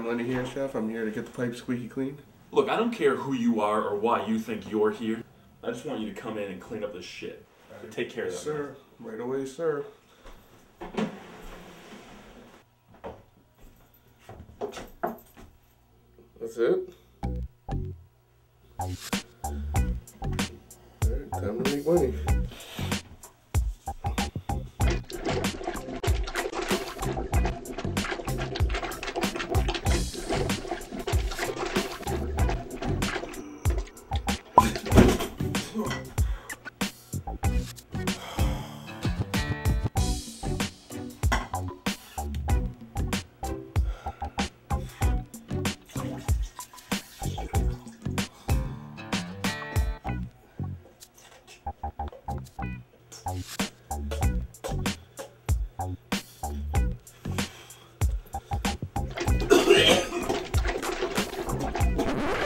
I'm Lenny Handschaft. I'm here to get the pipe squeaky clean. Look, I don't care who you are or why you think you're here. I just want you to come in and clean up this shit. Right. Take care of that. Sir. Right away, sir. That's it. Alright, time to make money.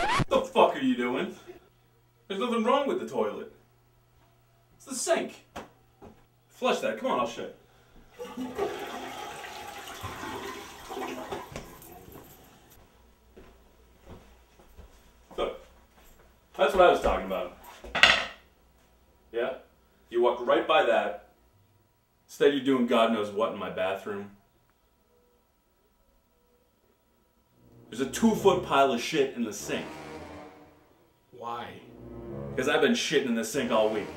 What the fuck are you doing? There's nothing wrong with the toilet. It's the sink. Flush that. Come on, I'll show you. Look, that's what I was talking about. Yeah? You walked right by that. Instead you're doing God knows what in my bathroom. There's a 2-foot pile of shit in the sink. Why? Because I've been shitting in the sink all week.